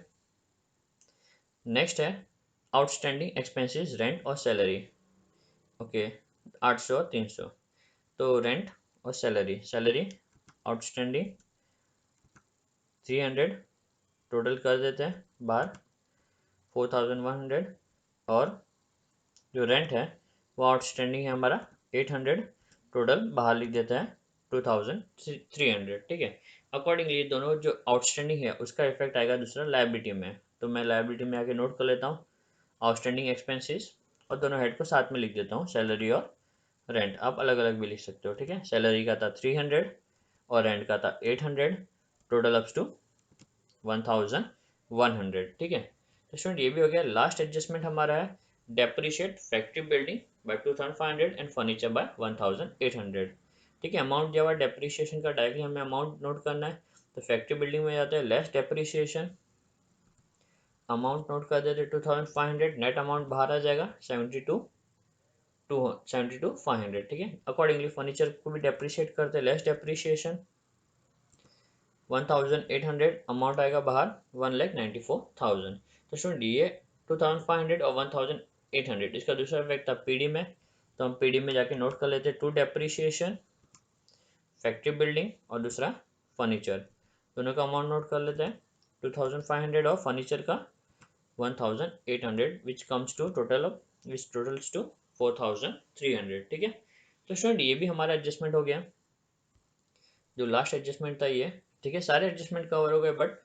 [SPEAKER 1] नेक्स्ट है आउटस्टैंडिंग एक्सपेंसेस, रेंट और सैलरी। ओके 800 और 300। तो रेंट और सैलरी, सैलरी आउटस्टैंडिंग 300, टोटल कर देते हैं बाहर 4,100। और जो रेंट है वो आउटस्टैंडिंग है हमारा 800, टोटल बाहर लिख देते हैं 2,300, ठीक है। अकॉर्डिंगली दोनों जो आउटस्टैंडिंग है उसका इफेक्ट आएगा दूसरा लायबिलिटी में। तो मैं लायबिलिटी में आके नोट कर लेता हूँ आउटस्टैंडिंग एक्सपेंसेस और दोनों हेड को साथ में लिख देता हूँ, सैलरी और रेंट। आप अलग अलग भी लिख सकते हो, ठीक है। सैलरी का था 300 और रेंट का था 800, टोटल अप्स टू 1,100, ठीक है। तो स्टूडेंट ये भी हो गया। लास्ट एडजस्टमेंट हमारा है depreciate factory building bye 2,500 and furniture bye 1,800, ठीक है। अमाउंट दिया हुआ डेप्रिशिएशन का, डायरेक्टली हमें अमाउंट नोट करना है। तो फैक्ट्री बिल्डिंग में जाते हैं लेस डेप्रिशिएशन, अमाउंट नोट कर देते 2,500, नेट अमाउंट बाहर आ जाएगा 72,500, ठीक है। अकॉर्डिंगली फर्नीचर को भी डेप्रिशिएट करते हैं लेस डेप्रिशिएशन 1,800, अमाउंट आएगा बाहर 1,94,000। तो स्टूडेंट ये 2,500 और 1,800 इसका दूसरा इफेक्ट था पीडी में। तो हम पीडी में जाके नोट कर लेते हैं टू डेप्रिशिएशन फैक्ट्री बिल्डिंग और दूसरा फर्नीचर, दोनों का अमाउंट नोट कर लेते हैं 2,500 और फर्नीचर का 1,800 which comes to total of which totals to 4,300, ठीक है। तो स्टूडेंट ये भी हमारा एडजस्टमेंट हो गया। जो लास्ट एडजस्टमेंट था ये, ठीक है। सारे एडजस्टमेंट कवर हो गए, बट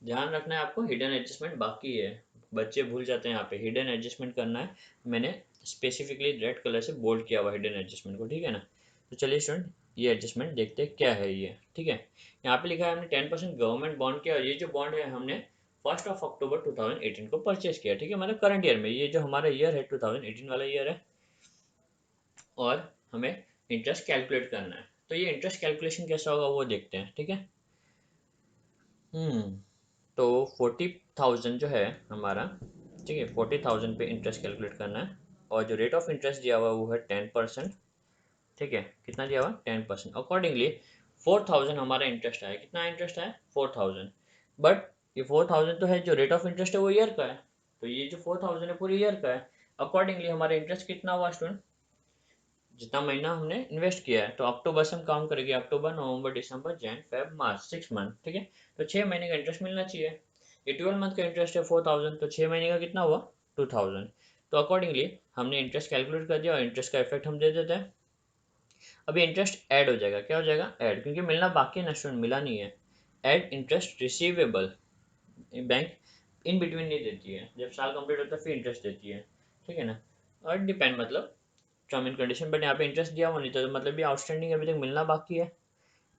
[SPEAKER 1] ध्यान रखना है आपको हिडन एडजस्टमेंट बाकी है। बच्चे भूल जाते हैं यहाँ पे हिडन एडजस्टमेंट करना है। मैंने स्पेसिफिकली रेड कलर से बोल्ड किया हुआ हिडन एडजस्टमेंट को, ठीक है ना। तो चलिए स्टूडेंट ये एडजस्टमेंट देखते हैं क्या है ये, ठीक है। यहाँ पे लिखा है हमने 10% गवर्नमेंट बॉन्ड किया और ये जो बॉन्ड है हमने 1 अक्टूबर 2018 को परचेज किया, ठीक है। मतलब करंट ईयर में, ये जो हमारा ईयर है 2018 वाला ईयर है और हमें इंटरेस्ट कैलकुलेट करना है। तो ये इंटरेस्ट कैलकुलेशन कैसा होगा वो देखते हैं, ठीक है। तो 40,000 जो है हमारा, ठीक है, 40,000 पे इंटरेस्ट कैलकुलेट करना है, और जो रेट ऑफ इंटरेस्ट दिया हुआ है वो है 10%। ठीक है, कितना दिया हुआ है? 10%। अकॉर्डिंगली 4,000 हमारा इंटरेस्ट आया। कितना इंटरेस्ट आया? 4,000। बट ये 4,000 तो है, जो रेट ऑफ इंटरेस्ट है वो ईयर का है, तो ये जो 4,000 है पूरे ईयर का है। अकॉर्डिंगली हमारा इंटरेस्ट कितना हुआ स्टूडेंट? जितना महीना हमने इन्वेस्ट किया है, तो अक्टूबर से हम काम करेंगे, अक्टूबर, नवंबर, दिसंबर, जैन, फेब, मार्च, 6 मंथ। ठीक है, तो 6 महीने का इंटरेस्ट मिलना चाहिए। ये 12 मंथ का इंटरेस्ट है 4,000, तो 6 महीने का कितना हुआ? 2,000। तो अकॉर्डिंगली हमने इंटरेस्ट कैलकुलेट कर दिया और इंटरेस्ट का इफेक्ट हम दे देते हैं। अभी इंटरेस्ट ऐड हो जाएगा। क्या हो जाएगा? ऐड, क्योंकि मिलना बाकी है ना स्टूडेंट, मिला नहीं है। Add interest receivable. Bank in between नहीं देती है, जब साल कंप्लीट होता है फिर इंटरेस्ट देती है। ठीक है ना, और डिपेंड मतलब टर्म एंड कंडीशन, बट यहाँ पे इंटरेस्ट दिया हुआ नहीं था, तो मतलब ये आउटस्टैंडिंग अभी तक मिलना बाकी है।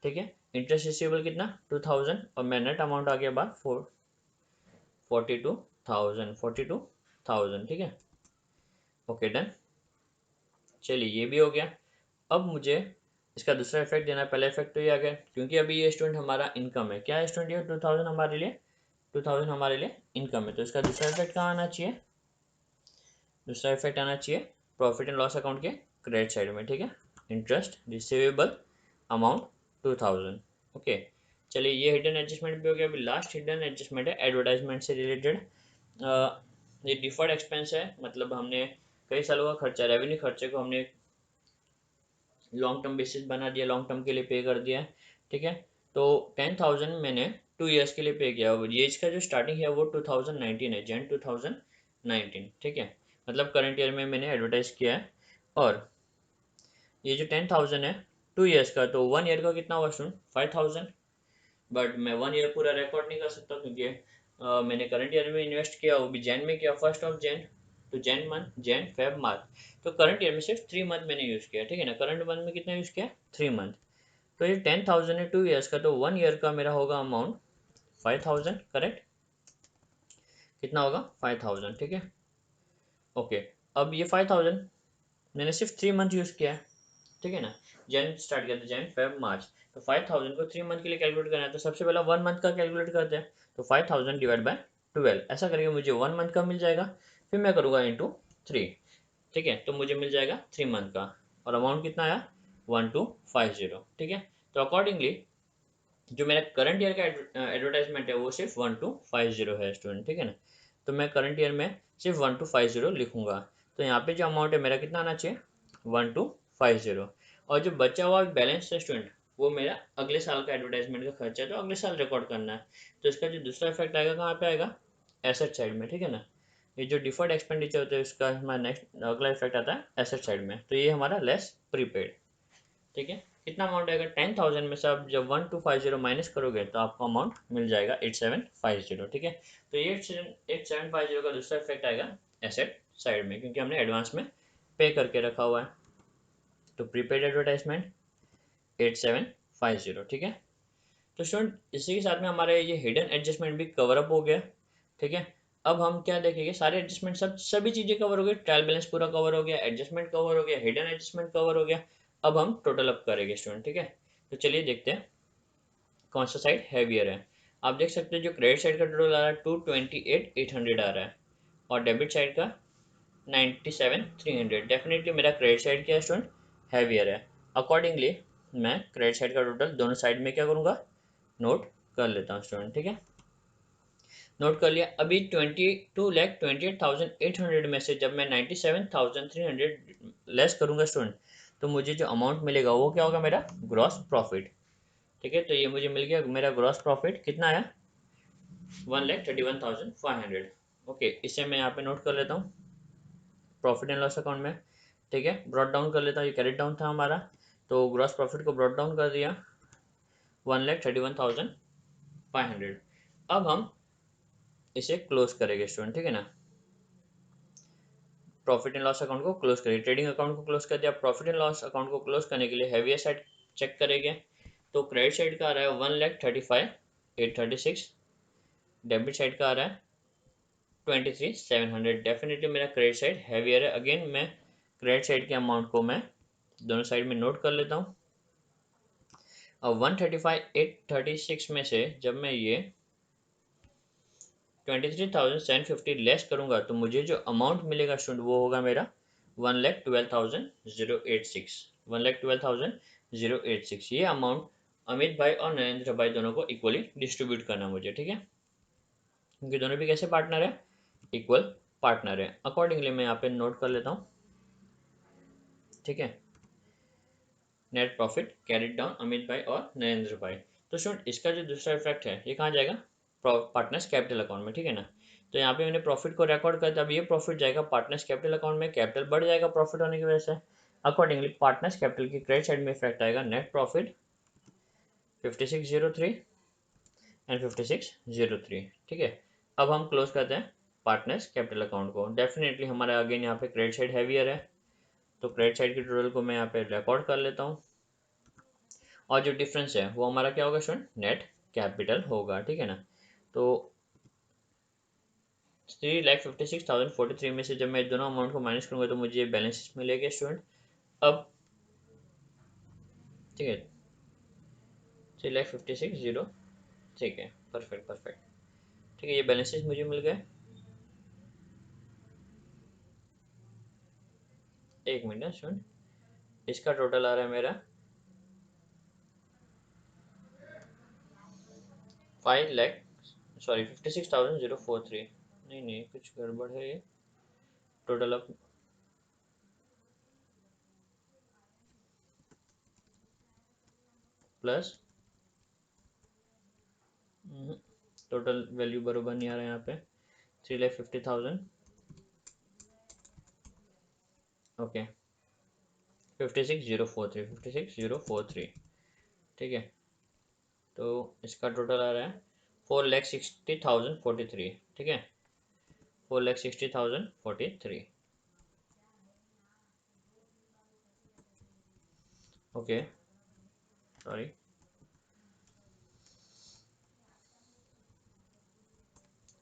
[SPEAKER 1] ठीक है, इंटरेस्ट रिसीवेबल कितना? 2,000, और मैं नेट अमाउंट आ गया बाहर 42,000। ठीक है, ओके डन। चलिए ये भी हो गया। अब मुझे इसका दूसरा इफेक्ट देना है। पहला इफेक्ट तो ये आ गया, क्योंकि अभी ये स्टूडेंट हमारा इनकम है। क्या है स्टूडेंट? ये 2,000 हमारे लिए, 2,000 हमारे लिए इनकम है, तो इसका दूसरा इफेक्ट कहाँ आना चाहिए? दूसरा इफेक्ट आना चाहिए प्रॉफिट एंड लॉस अकाउंट के क्रेडिट साइड में। ठीक है, इंटरेस्ट रिसीवेबल अमाउंट 2,000। ओके, चलिए ये हिडन एडजस्टमेंट भी हो गया। अभी लास्ट हिडन एडजस्टमेंट है एडवर्टाइजमेंट से रिलेटेड। ये डिफर्ड एक्सपेंस है, मतलब हमने कई सालों का खर्चा, रेवेन्यू खर्चे को हमने लॉन्ग टर्म बेसिस बना दिया, लॉन्ग टर्म के लिए पे कर दिया है। ठीक है, तो 10,000 मैंने 2 ईयर्स के लिए पे किया। ये इसका जो स्टार्टिंग है वो 2019 है, जैन 2019। ठीक है, मतलब करंट ईयर में मैंने एडवर्टाइज किया है। और ये जो 10,000 है 2 ईयर्स का, तो 1 ईयर का कितना हुआ स्टूडेंट? 5,000। बट मैं 1 ईयर पूरा रिकॉर्ड नहीं कर सकता, क्योंकि मैंने करंट ईयर में इन्वेस्ट किया, वो भी जैन में किया, 1 जैन। तो जैन मंथ, जैन, फेब, मार्च, तो करंट ईयर में सिर्फ 3 मंथ मैंने यूज़ किया। ठीक है ना, करंट मंथ में कितना यूज़ किया? 3 मंथ। तो ये 10,000 है 2 ईयर्स का, तो 1 ईयर का मेरा होगा अमाउंट 5,000। करेक्ट, कितना होगा? 5,000। ठीक है, ओके। अब ये 5,000 मैंने सिर्फ 3 मंथ यूज़ किया है। ठीक है ना, जैन स्टार्ट किया था, जैन, फेब, मार्च, तो 5,000 को 3 मंथ के लिए कैलकुलेट करना है, तो सबसे पहले 1 मंथ का कैलकुलेट करते हैं। तो 5,000 डिवाइड बाय 12, ऐसा करके मुझे 1 मंथ का मिल जाएगा। फिर मैं करूँगा इंटू 3। ठीक है, तो मुझे मिल जाएगा 3 मंथ का, और अमाउंट कितना आया? 1250। ठीक है, तो अकॉर्डिंगली जो मेरा करंट ईयर का एडवर्टाइजमेंट है वो सिर्फ 1250 है स्टूडेंट। ठीक है ना, तो मैं करंट ईयर में सिर्फ 1250 लिखूंगा। तो यहाँ पे जो अमाउंट है मेरा कितना आना चाहिए? 1250। और जो बचा हुआ बैलेंस है स्टूडेंट, वो मेरा अगले साल का एडवर्टाइजमेंट का खर्चा है, तो अगले साल रिकॉर्ड करना है। तो इसका जो दूसरा इफेक्ट आएगा कहाँ पे आएगा? एसेट साइड में। ठीक है ना, ये जो डिफर्ड एक्सपेंडिचर होता है इसका हमारा नेक्स्ट अगला इफेक्ट आता है एसेट साइड में, तो ये हमारा लेस प्रीपेड। ठीक है, कितना अमाउंट आएगा? 10,000 में से आप जब 1250 माइनस करोगे तो आपको अमाउंट मिल जाएगा 8750। ठीक है, तो ये 8750 का दूसरा इफेक्ट आएगा एसेट साइड में, क्योंकि हमने एडवांस में पे करके रखा हुआ है। तो प्रीपेड एडवर्टाइजमेंट 8750। ठीक है, तो स्टूडेंट इसी के साथ में हमारे ये हिडन एडजस्टमेंट भी कवर अप हो गया। ठीक है, अब हम क्या देखेंगे? सारे एडजस्टमेंट, सभी चीज़ें कवर हो गई। ट्रायल बैलेंस पूरा कवर हो गया, एडजस्टमेंट कवर हो गया, हिडन एडजस्टमेंट कवर हो गया। अब हम टोटल अप करेंगे स्टूडेंट। ठीक है, तो चलिए देखते हैं कौन सा साइड हैवियर है। आप देख सकते हैं जो क्रेडिट साइड का टोटल आ रहा है 228,800 आ रहा है, और डेबिट साइड का 97,300। डेफिनेटली मेरा क्रेडिट साइड क्या है स्टूडेंट? हैवियर है। अकॉर्डिंगली मैं क्रेडिट साइड का टोटल दोनों साइड में क्या करूँगा? नोट कर लेता हूँ स्टूडेंट। ठीक है, नोट कर लिया। अभी 22,28,800 में से जब मैं 97,300 लेस करूँगा स्टूडेंट, तो मुझे जो अमाउंट मिलेगा वो क्या होगा? मेरा ग्रॉस प्रॉफिट। ठीक है, तो ये मुझे मिल गया। मेरा ग्रॉस प्रॉफिट कितना आया? 1,31,500। ओके, इसे मैं यहाँ पे नोट कर लेता हूँ प्रॉफिट एंड लॉस अकाउंट में। ठीक है, ब्रॉट डाउन कर लेता हूँ, ये कैरेट डाउन था हमारा, तो ग्रॉस प्रॉफिट को ब्रॉट डाउन कर दिया 1,31,500। अब हम इसे क्लोज करेंगे स्टूडेंट। ठीक है ना, प्रॉफिट एंड लॉस अकाउंट को क्लोज करिए। ट्रेडिंग अकाउंट को क्लोज कर दिया। प्रॉफिट एंड लॉस अकाउंट को क्लोज करने के लिए हैवियर साइड चेक करेंगे। तो क्रेडिट साइड का आ रहा है 1,35,836। डेबिट साइड का आ रहा है 23,700। डेफिनेटली मेरा क्रेडिट साइड हैवियर है। अगेन मैं क्रेडिट साइड के अमाउंट को मैं दोनों साइड में नोट कर लेता हूँ। और 135,836 में से जब मैं ये 23,750 लेस करूंगा तो मुझे जो अमाउंट मिलेगा स्टूडेंट वो होगा मेरा 1,12,086। 1,12,086 ये अमाउंट अमित भाई और नरेंद्र भाई दोनों को इक्वली डिस्ट्रीब्यूट करना मुझे, ठीक है, क्योंकि दोनों भी कैसे पार्टनर है, इक्वल पार्टनर है। अकॉर्डिंगली मैं यहाँ पे नोट कर लेता हूँ, ठीक है। Net profit carried down Amit भाई और नरेंद्र भाई। तो स्टूडेंट इसका जो दूसरा इफेक्ट है ये कहाँ जाएगा, पार्टनर्स कैपिटल अकाउंट में, ठीक है ना। तो यहाँ पे मैंने प्रॉफिट को रिकॉर्ड कर दिया, अब ये प्रॉफिट जाएगा पार्टनर्स कैपिटल अकाउंट में, कैपिटल बढ़ जाएगा प्रॉफिट होने की वजह से। अकॉर्डिंगली पार्टनर्स कैपिटल की क्रेडिट साइड में इफेक्ट आएगा नेट प्रॉफिट 5603 एंड 5603, ठीक है। अब हम क्लोज करते हैं पार्टनर्स कैपिटल अकाउंट को। डेफिनेटली हमारा अगेन यहाँ पे क्रेडिट साइड हैवियर है, तो क्रेडिट साइड की टोटल को मैं यहाँ पे रिकॉर्ड कर लेता हूँ, और जो डिफरेंस है वो हमारा क्या होगा स्टूडेंट, नेट कैपिटल होगा, ठीक है ना। तो 3,56,043 में से जब मैं दोनों अमाउंट को माइनस करूंगा तो मुझे बैलेंस मिलेगा स्टूडेंट। अब ठीक है 3,56,000, ठीक है, परफेक्ट परफेक्ट, ठीक है, ये बैलेंसेस मुझे मिल गए। एक मिनट स्टूडेंट, इसका टोटल आ रहा है मेरा 5,00,000 सॉरी 56,043। नहीं नहीं कुछ गड़बड़ है, ये टोटल अब प्लस टोटल वैल्यू बराबर नहीं आ रहा है यहाँ पे, 3,50,000 ओके 56,043 ठीक है। तो इसका टोटल आ रहा है 4,60,043, ठीक है, 4,60,043 ओके सॉरी,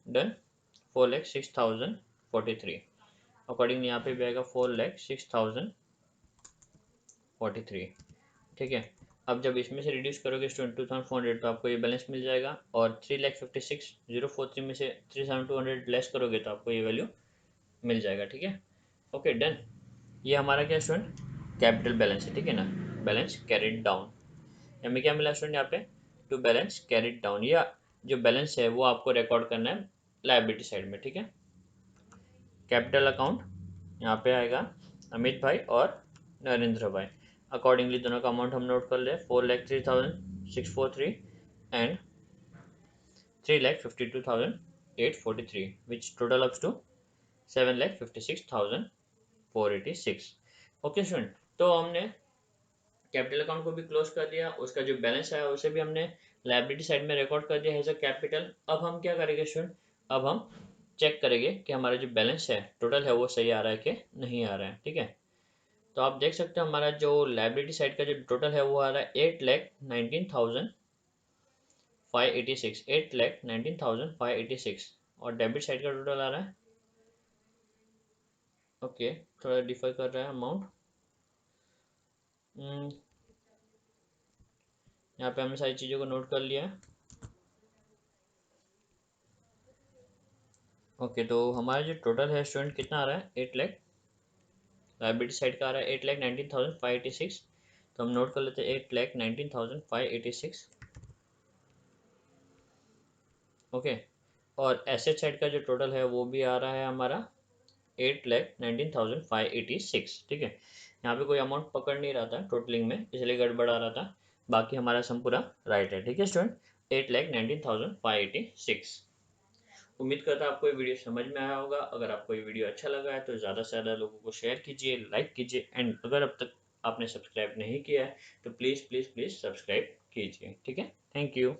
[SPEAKER 1] डन 4,06,043 अकॉर्डिंग यहाँ पे भी आएगा 4,06,043, ठीक है। अब जब इसमें से रिड्यूस करोगे स्टूडेंट 2,400 तो आपको ये बैलेंस मिल जाएगा, और 3,56,043 में से 3,200 लेस करोगे तो आपको ये वैल्यू मिल जाएगा, ठीक है। ओके डन, ये हमारा क्या स्टूडेंट कैपिटल बैलेंस है, ठीक है ना, बैलेंस कैरिड डाउन। हमें क्या मिला स्टूडेंट यहाँ पे, टू बैलेंस कैरिड डाउन, या जो बैलेंस है वो आपको रिकॉर्ड करना है लायबिलिटी साइड में, ठीक है। कैपिटल अकाउंट यहाँ पे आएगा अमित भाई और नरेंद्र भाई। अकॉर्डिंगली दोनों का अमाउंट हम नोट कर ले, 4,03,643 and 3,52,843 which total ups to 7,56,486। Okay student, तो हमने कैपिटल अकाउंट को भी क्लोज कर दिया, उसका जो बैलेंस है उसे भी हमने लायबिलिटी साइड में रिकॉर्ड कर दिया एज अ कैपिटल। अब हम क्या करेंगे स्टूडेंट, अब हम चेक करेंगे कि हमारा जो बैलेंस है टोटल है वो सही आ रहा है कि नहीं आ रहा है, ठीक है। तो आप देख सकते हो हमारा जो लायबिलिटी साइड का जो टोटल है वो आ रहा है 8,19,586, 8,19,586, और डेबिट साइड का टोटल आ रहा है, ओके थोड़ा डिफर कर रहा है अमाउंट, यहाँ पे हमने सारी चीज़ों को नोट कर लिया है। ओके तो हमारा जो टोटल है स्टूडेंट कितना आ रहा है, 8,00,000, लायबिलिटी साइड का आ रहा है 8,19,586, तो हम नोट कर लेते हैं 8,19,586, ओके। और एसेट साइड का जो टोटल है वो भी आ रहा है हमारा 8,19,586, ठीक है। यहाँ पे कोई अमाउंट पकड़ नहीं रहा था टोटलिंग में, इसलिए गड़बड़ आ रहा था, बाकी हमारा सम पूरा राइट है, ठीक है स्टूडेंट, 8,19,586। उम्मीद करता हूँ आपको ये वीडियो समझ में आया होगा। अगर आपको ये वीडियो अच्छा लगा है तो ज़्यादा से ज़्यादा लोगों को शेयर कीजिए, लाइक कीजिए, एंड अगर अब तक आपने सब्सक्राइब नहीं किया है तो प्लीज़ प्लीज़ प्लीज़ सब्सक्राइब कीजिए, ठीक है। Thank you.